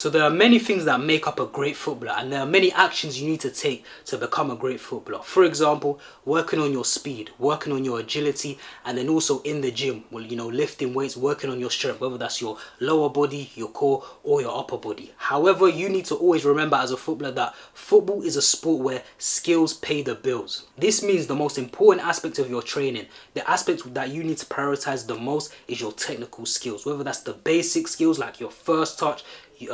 So there are many things that make up a great footballer, and there are many actions you need to take to become a great footballer. For example, working on your speed, working on your agility, and then also in the gym, well, lifting weights, working on your strength, whether that's your lower body, your core, or your upper body. However, you need to always remember as a footballer that football is a sport where skills pay the bills. This means the most important aspect of your training, the aspect that you need to prioritize the most, is your technical skills, whether that's the basic skills like your first touch,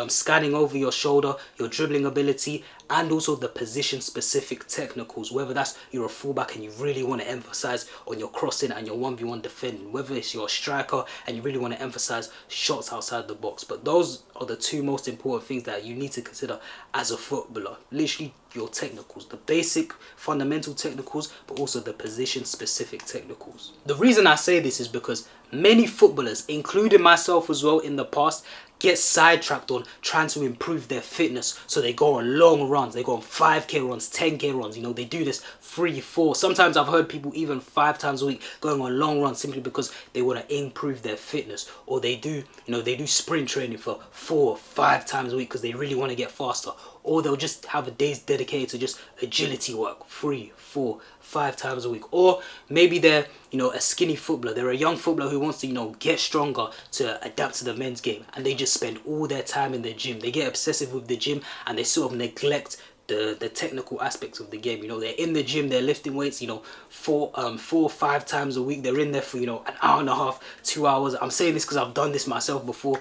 scanning over your shoulder, your dribbling ability, and also the position specific technicals, whether that's you're a fullback and you really want to emphasize on your crossing and your 1v1 defending, whether it's you're a striker and you really want to emphasize shots outside the box. But those are the two most important things that you need to consider as a footballer. Literally your technicals, the basic fundamental technicals, but also the position specific technicals. The reason I say this is because many footballers, including myself as well in the past, get sidetracked on trying to improve their fitness. So they go on long runs, they go on 5k runs, 10k runs, they do this 3, 4, sometimes I've heard people even 5 times a week going on long runs simply because they want to improve their fitness. Or they do, they do sprint training for 4, 5 times a week because they really want to get faster. Or they'll just have a day's dedicated to just agility work 3, 4, 5 times a week. Or maybe they're a skinny footballer, they're a young footballer who wants to get stronger to adapt to the men's game, and they just spend all their time in the gym. They get obsessive with the gym and they sort of neglect the technical aspects of the game. They're in the gym, they're lifting weights 4 or 5 times a week. They're in there for an hour and a half, 2 hours. I'm saying this because I've done this myself before.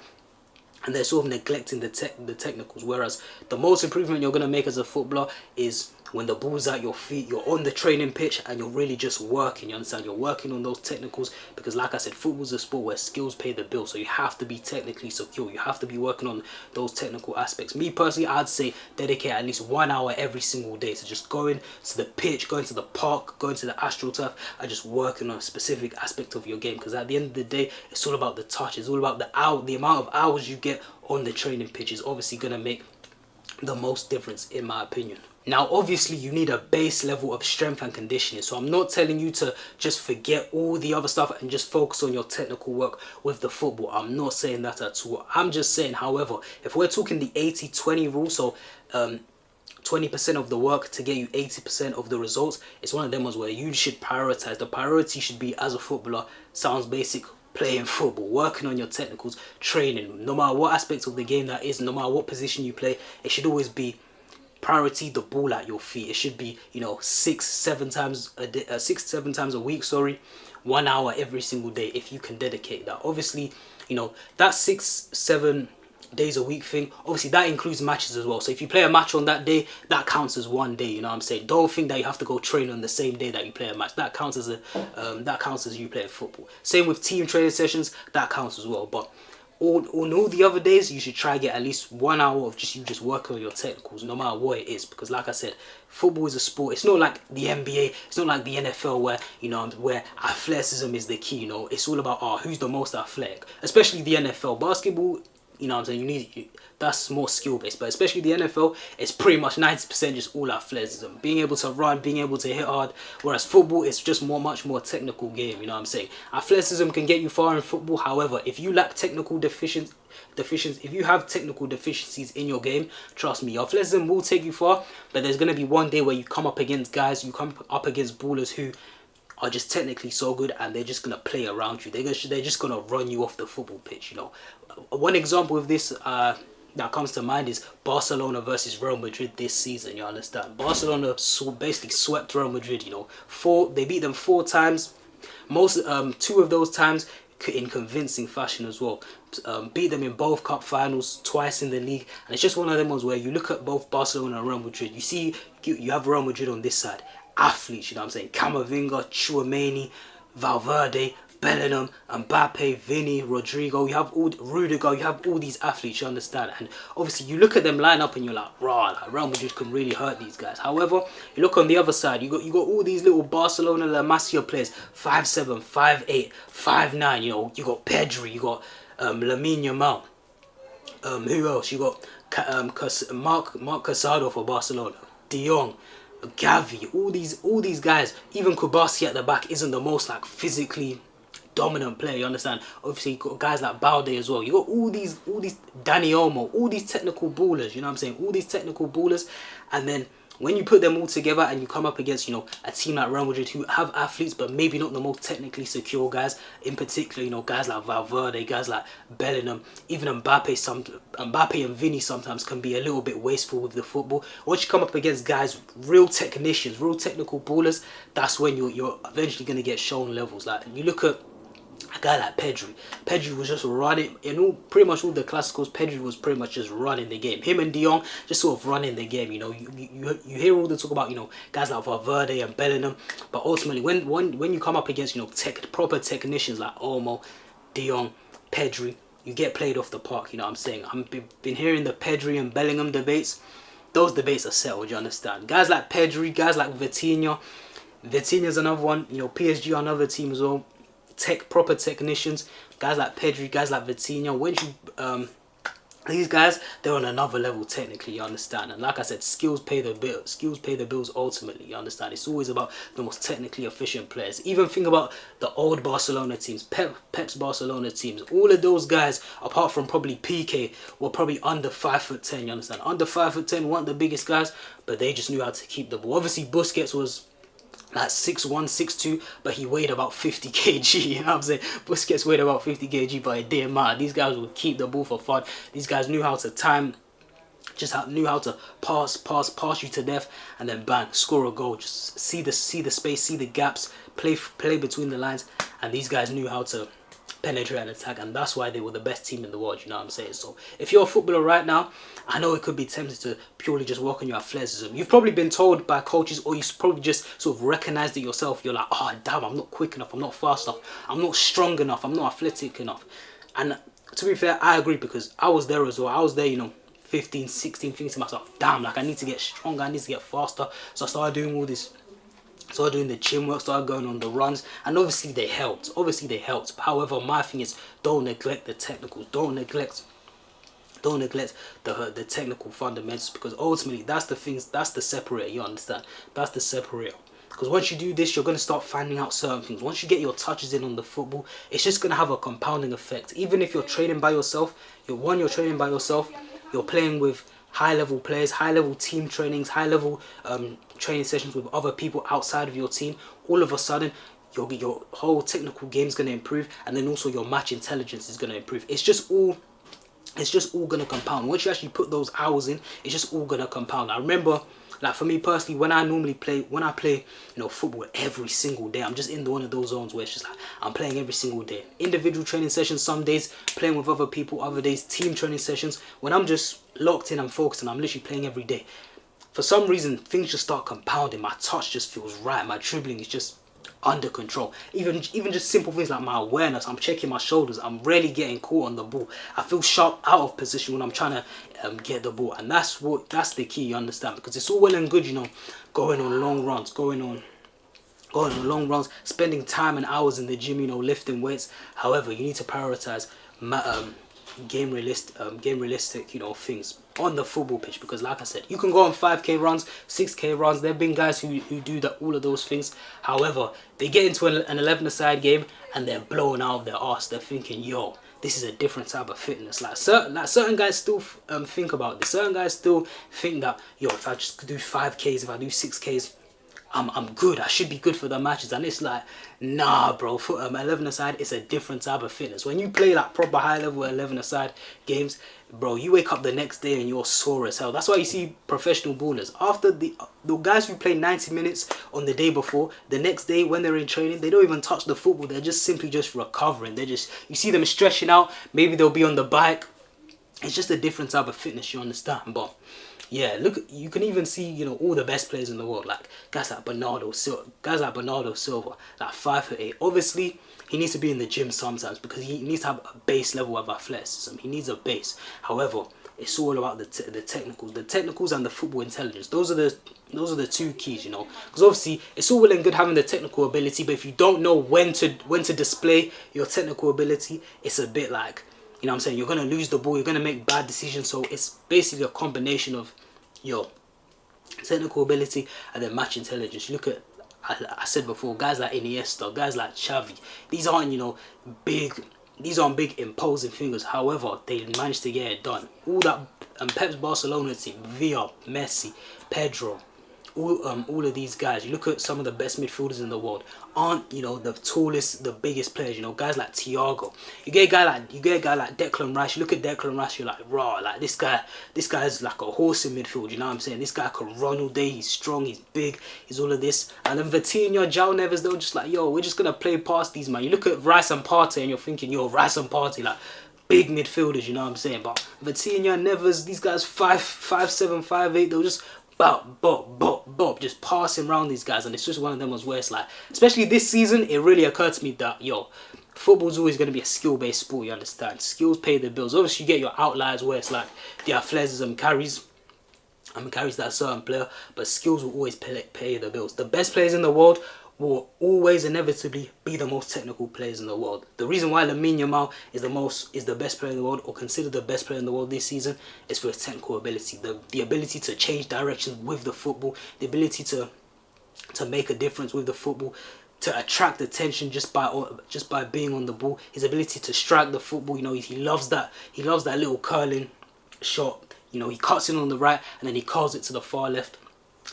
And they're sort of neglecting the technicals. Whereas the most improvement you're going to make as a footballer is when the ball's at your feet, you're on the training pitch and you're really just working. You understand? You're working on those technicals because, like I said, football's a sport where skills pay the bill. So you have to be technically secure. You have to be working on those technical aspects. Me personally, I'd say dedicate at least 1 hour every single day to just going to the pitch, going to the park, going to the AstroTurf, and just working on a specific aspect of your game. Because at the end of the day, it's all about the touch. It's all about the amount of hours you get on the training pitch is obviously going to make the most difference, in my opinion. Now, obviously, you need a base level of strength and conditioning. So I'm not telling you to just forget all the other stuff and just focus on your technical work with the football. I'm not saying that at all. I'm just saying, however, if we're talking the 80-20 rule, so 20% of the work to get you 80% of the results, it's one of them ones where you should prioritize. The priority should be, as a footballer, sounds basic, playing football, working on your technicals, training. No matter what aspect of the game that is, no matter what position you play, it should always be priority the ball at your feet. It should be 6, 7 times a day, 6, 7 times a week, 1 hour every single day, if you can dedicate that. Obviously, that 6, 7 days a week thing, obviously that includes matches as well. So if you play a match on that day, that counts as one day. I'm saying, don't think that you have to go train on the same day that you play a match. That counts as you playing football. Same with team training sessions, that counts as well. But on all the other days, you should try to get at least 1 hour of just working on your technicals, no matter what it is. Because like I said, football is a sport. It's not like the NBA, it's not like the NFL where where athleticism is the key. It's all about who's the most athletic. Especially the NFL. Basketball, I'm saying, that's more skill based, but especially the NFL, it's pretty much 90% just all athleticism, being able to run, being able to hit hard. Whereas football is just much more technical game. I'm saying athleticism can get you far in football. However, if you lack technical deficiencies, if you have technical deficiencies in your game, trust me, athleticism will take you far. But there's gonna be one day where you come up against guys, you come up against ballers who are just technically so good, and they're just gonna play around you. They're just gonna run you off the football pitch. One example of this that comes to mind is Barcelona versus Real Madrid this season. You understand? Barcelona basically swept Real Madrid. They beat them 4 times. 2 of those times in convincing fashion as well. Beat them in both cup finals, twice in the league, and it's just one of them ones where you look at both Barcelona and Real Madrid. You see, you have Real Madrid on this side, athletes. I'm saying, Camavinga, Tchouameni, Valverde, Bellingham, Mbappe, Vinny, Rodrigo, you have Rudiger, you have all these athletes, you understand? And obviously you look at them line up and you're like, raw, Real Madrid can really hurt these guys. However, you look on the other side, you got all these little Barcelona La Masia players, 5'7", 5'8", 5'9", you got Pedri, you got Lamine Yamal. Who else? You got Marc Casado for Barcelona, De Jong, Gavi, all these guys. Even Kubasi at the back isn't the most physically dominant player, you understand? Obviously you got guys like Balde as well. You got all these Danny Olmo, all these technical ballers, you know what I'm saying? All these technical ballers, and then when you put them all together and you come up against, you know, a team like Real Madrid who have athletes but maybe not the most technically secure guys, in particular, you know, guys like Valverde, guys like Bellingham, even Mbappe and Vini sometimes can be a little bit wasteful with the football. Once you come up against guys, real technicians, real technical ballers, that's when you're eventually going to get shown levels. Like, you look at a guy like Pedri. Pedri was just running in pretty much all the classicals. Pedri was pretty much just running the game. Him and De Jong just sort of running the game. You know, you hear all the talk about, you know, guys like Valverde and Bellingham, but ultimately when you come up against, you know, proper technicians like Olmo, De Jong, Pedri, you get played off the park. You know what I'm saying? I've been hearing the Pedri and Bellingham debates. Those debates are settled. You understand? Guys like Pedri, guys like Vitinha. Vitinha's another one. You know, PSG are another team as well. Proper technicians, guys like Pedri, guys like Vitinha. When you these guys, they're on another level technically, you understand? And like I said, skills pay the bills. Skills pay the bills ultimately, you understand? It's always about the most technically efficient players. Even think about the old Barcelona teams, Pep's Barcelona teams. All of those guys, apart from probably PK, were probably under 5'10", you understand? Under 5'10", weren't the biggest guys, but they just knew how to keep the ball. Obviously, Busquets was like 6'1", 6'2", but he weighed about 50 kg, you know what I'm saying? Busquets weighed about 50 kg, but it didn't matter. These guys would keep the ball for fun. These guys knew how to time, knew how to pass you to death, and then bang, score a goal. Just see the space, see the gaps, play between the lines, and these guys knew how to penetrate and attack, and that's why they were the best team in the world, you know what I'm saying? So if you're a footballer right now, I know it could be tempted to purely just work on your athleticism. You've probably been told by coaches, or you've probably just sort of recognized it yourself. You're like, oh damn, I'm not quick enough, I'm not fast enough, I'm not strong enough, I'm not athletic enough. And to be fair, I agree, because I was there as well. I was there, you know, 15, 16, thinking to myself, damn, like I need to get stronger, I need to get faster. So I started doing all this, started doing the gym work, started going on the runs, and obviously they helped. However, my thing is, don't neglect the technicals. Don't neglect the technical fundamentals, because ultimately that's the things, that's the separator, you understand? That's the separator. Because once you do this, you're going to start finding out certain things. Once you get your touches in on the football, it's just going to have a compounding effect. Even if you're training by yourself, you're training by yourself, you're playing with high-level players, high-level team trainings, high-level training sessions with other people outside of your team, all of a sudden, your whole technical game is going to improve, and then also your match intelligence is going to improve. It's just all going to compound. Once you actually put those hours in, it's just all going to compound. I remember, like for me personally, when I play, you know, football every single day, I'm just in one of those zones where it's just like, I'm playing every single day. Individual training sessions some days, playing with other people other days, team training sessions. When I'm just locked in and focused and I'm literally playing every day, for some reason, things just start compounding. My touch just feels right. My dribbling is just under control. Even just simple things like my awareness. I'm checking my shoulders. I'm rarely getting caught on the ball. I feel sharp out of position when I'm trying to get the ball, and that's the key. You understand? Because it's all well and good, you know, going on long runs, spending time and hours in the gym, you know, lifting weights. However, you need to prioritize game realistic, you know, things on the football pitch, because like I said, you can go on 5k runs, 6k runs. There have been guys who do that, all of those things. However, they get into an 11-a-side game and they're blown out of their arse. They're thinking, yo, this is a different type of fitness. Like certain guys still think about this. Certain guys still think that, yo, if I just do 5ks, if I do 6ks, I'm good. I should be good for the matches. And it's like, nah, bro. For 11-a-side, it's a different type of fitness. When you play like proper high-level 11-a-side games, bro, you wake up the next day and you're sore as hell. That's why you see professional ballers, after the guys who play 90 minutes on the day before, the next day when they're in training, they don't even touch the football. They're just simply just recovering. You see them stretching out. Maybe they'll be on the bike. It's just a different type of fitness, you understand? But yeah, look, you can even see, you know, all the best players in the world, like guys like Bernardo Silva, like 5'8". Obviously, he needs to be in the gym sometimes because he needs to have a base level of athleticism. He needs a base. However, it's all about the technicals and the football intelligence. Those are the two keys, you know. Because obviously, it's all well and good having the technical ability, but if you don't know when to display your technical ability, it's a bit like, you know what I'm saying, you're going to lose the ball, you're going to make bad decisions. So it's basically a combination of your technical ability and then match intelligence. You look at I said before, guys like Iniesta, guys like Xavi, these aren't, you know, these aren't big imposing figures. However, they managed to get it done. All that Pep's Barcelona team, Villa, Messi, Pedro, all of these guys, you look at some of the best midfielders in the world, aren't, you know, the tallest, the biggest players. You know, guys like Thiago. You get a guy like Declan Rice. You look at Declan Rice, you're like, raw, like this guy's like a horse in midfield. You know what I'm saying? This guy can run all day. He's strong. He's big. He's all of this. And then Vitinha, João Neves, they're just like, yo, we're just gonna play past these man. You look at Rice and Partey, and you're thinking, yo, Rice and Partey, like big midfielders. You know what I'm saying? But Vitinha, Neves, these guys 5'7", 5'8", they'll just bop, just passing around these guys. And it's just one of them ones where it's like, especially this season, it really occurred to me that, yo, football's always going to be a skill-based sport, you understand? Skills pay the bills. Obviously, you get your outliers where it's like the athleticism carries that certain player, but skills will always pay the bills. The best players in the world will always inevitably be the most technical players in the world. The reason why Lamine Yamal is the best player in the world, or considered the best player in the world this season, is for his technical ability. The ability to change directions with the football, the ability to make a difference with the football, to attract attention just by being on the ball. His ability to strike the football, you know, he loves that little curling shot. You know, he cuts in on the right and then he curls it to the far left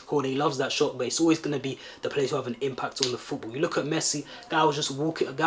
corner. He loves that shot, but it's always going to be the players who have an impact on the football. You look at Messi, guy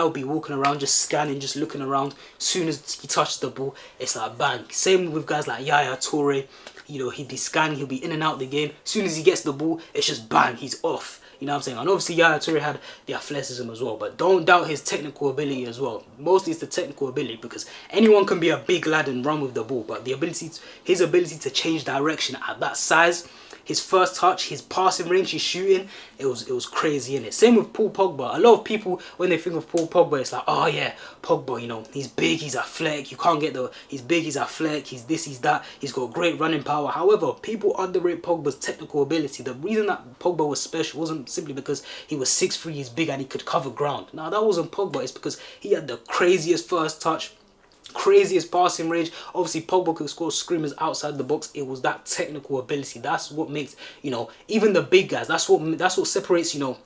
will be walking around, just scanning, just looking around. As soon as he touches the ball, it's like bang. Same with guys like Yaya Toure. You know, he'd be scanning, he'll be in and out the game. As soon as he gets the ball, it's just bang, he's off. You know what I'm saying? And obviously Yaya Toure had the athleticism as well, but don't doubt his technical ability as well. Mostly it's the technical ability, because anyone can be a big lad and run with the ball, but his ability to change direction at that size, his first touch, his passing range, his shooting, it was crazy, innit? Same with Paul Pogba. A lot of people, when they think of Paul Pogba, it's like, oh yeah, Pogba, you know, he's big, he's athletic, he's big, he's athletic, he's this, he's that, he's got great running power. However, people underrate Pogba's technical ability. The reason that Pogba was special wasn't simply because he was 6'3", he's big and he could cover ground. Now, that wasn't Pogba. It's because he had the craziest first touch, craziest passing range. Obviously Pogba could score screamers outside the box. It was that technical ability. That's what makes, you know, even the big guys, that's what separates, you know,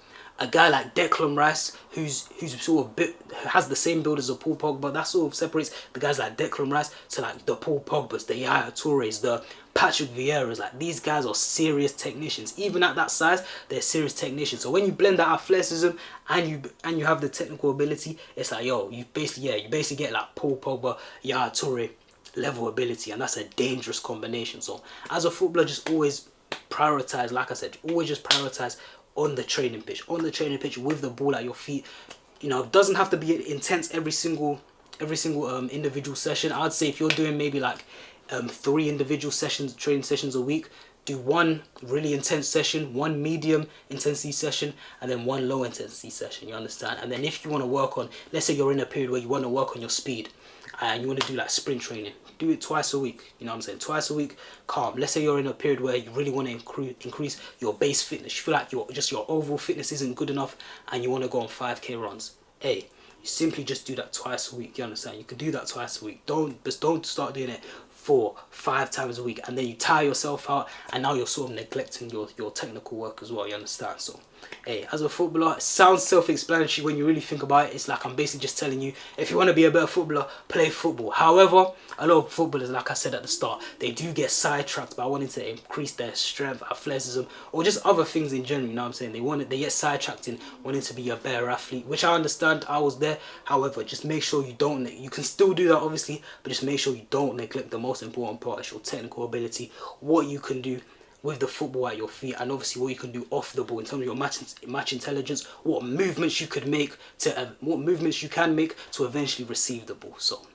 a guy like Declan Rice, who's sort of has the same build as a Paul Pogba. That sort of separates the guys like Declan Rice to like the Paul Pogbas, the Yaya Toures, the Patrick Vieiras. Like, these guys are serious technicians. Even at that size, they're serious technicians. So when you blend that athleticism and you have the technical ability, it's like, yo, you basically get like Paul Pogba, Yaya Toure level ability, and that's a dangerous combination. So as a footballer, just always prioritize, like I said, always just prioritize on the training pitch with the ball at your feet. You know, it doesn't have to be intense every single individual session. I'd say if you're doing maybe like 3 individual training sessions a week, do 1 really intense session, 1 medium intensity session, and then 1 low intensity session. You understand? And then if you want to work on, let's say you're in a period where you want to work on your speed and you want to do like sprint training, do it twice a week. You know what I'm saying? Twice a week, calm. Let's say you're in a period where you really want to increase your base fitness. You feel like your overall fitness isn't good enough and you want to go on 5k runs. Hey, you simply just do that twice a week. You understand? You can do that twice a week. Don't start doing it 4, 5 times a week and then you tire yourself out and now you're sort of neglecting your technical work as well. You understand? So hey, as a footballer, it sounds self-explanatory when you really think about it. It's like I'm basically just telling you, if you want to be a better footballer, play football. However, a lot of footballers, like I said at the start, they do get sidetracked by wanting to increase their strength, athleticism, or just other things in general. You know what I'm saying? They get sidetracked in wanting to be a better athlete, which I understand. I was there. However, just make sure you can still do that, obviously, but just make sure you don't neglect the most important part, is your technical ability, what you can do with the football at your feet, and obviously what you can do off the ball in terms of your match intelligence, what movements you can make to eventually receive the ball. So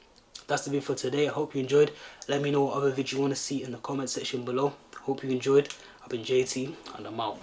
that's the video for today. I hope you enjoyed. Let me know what other video you want to see in the comment section below. Hope you enjoyed. I've been JT and I'm out.